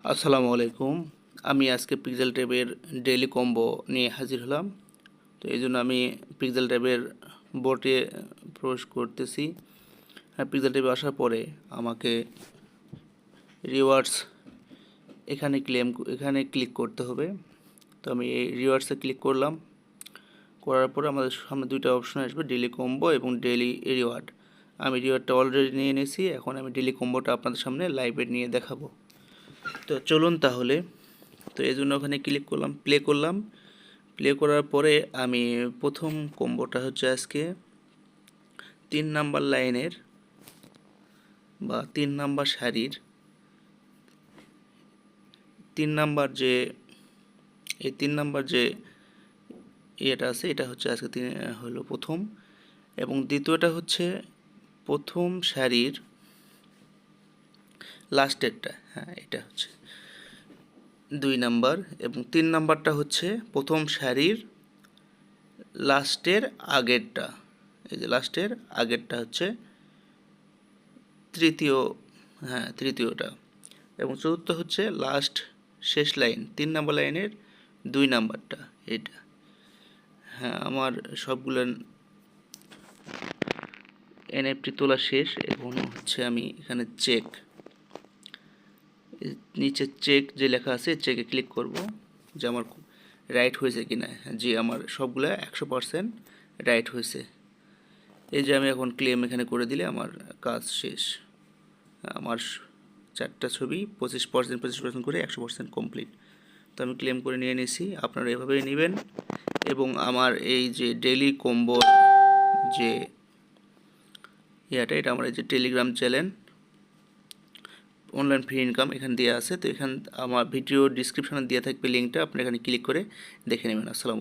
আসসালামু আলাইকুম। আমি আজকে পিক্সেল ট্যাবের ডেইলি কম্বো নিয়ে হাজির হলাম। তো এই জন্য আমি পিক্সেল ট্যাবের বোটে প্রবেশ করতেছি। পিক্সেল ট্যাবে আসার পরে আমাকে রিওয়ার্ডস এখানে ক্লিক করতে হবে। তো আমি এই রিওয়ার্ডসে ক্লিক করলাম। করার পরে আমাদের সামনে দুইটা অপশন আসবে, ডেইলি কম্বো এবং ডেইলি রিওয়ার্ড। আমি রিওয়ার্ডটা অলরেডি নিয়ে নিয়েছি, এখন আমি ডেইলি কম্বোটা আপনাদের সামনে লাইভে নিয়ে দেখাবো। তো চলুন তাহলে। তো এই জন্য ওখানে ক্লিক করলাম, প্লে করার পরে আমি প্রথম কম্বোটা হচ্ছে আজকে 3 নাম্বার লাইনের বা 3 নাম্বার সারির 3 নাম্বার যে এই 3 নাম্বার যে ইয়েটা আছে, এটা হচ্ছে আজকে হলো প্রথম, এবং দ্বিতীয়টা হচ্ছে প্রথম সারির লাস্টেরটা। হ্যাঁ, এটা হচ্ছে 2 নাম্বার, এবং 3 নাম্বারটা হচ্ছে প্রথম সারির লাস্টের আগেরটা। এই যে লাস্টের আগেরটা হচ্ছে তৃতীয়, হ্যাঁ তৃতীয়টা, এবং চতুর্থ হচ্ছে লাস্ট শেষ লাইন 3 নাম্বার লাইনের 2 নাম্বারটা এটা। হ্যাঁ, আমার সবগুলো এনএফটি তোলা শেষ। এবং হচ্ছে আমি এখানে নিচে চেক যে লেখা আছে, চেকে ক্লিক করব যে আমার রাইট হয়েছে কিনা। যে আমার সবগুলো 100% রাইট হয়েছে। এই যে আমি এখন ক্লেম এখানে করে দিলে আমার কাজ শেষ। আমার 4টা ছবি 25% করে 100% কমপ্লিট। তো আমি ক্লেম করে নিয়ে নিয়েছি। আপনারা এভাবেই নেবেন। এবং আমার এই যে ডেইলি কম্বো যে এটা আমার এই যে Telegram channel online free income এখানে দেওয়া আছে। তো এখানে আমার ভিডিও ডিসক্রিপশনে দেওয়া থাকবে লিঙ্কটা, আপনি এখানে ক্লিক করে দেখে নেবেন। আসসালামু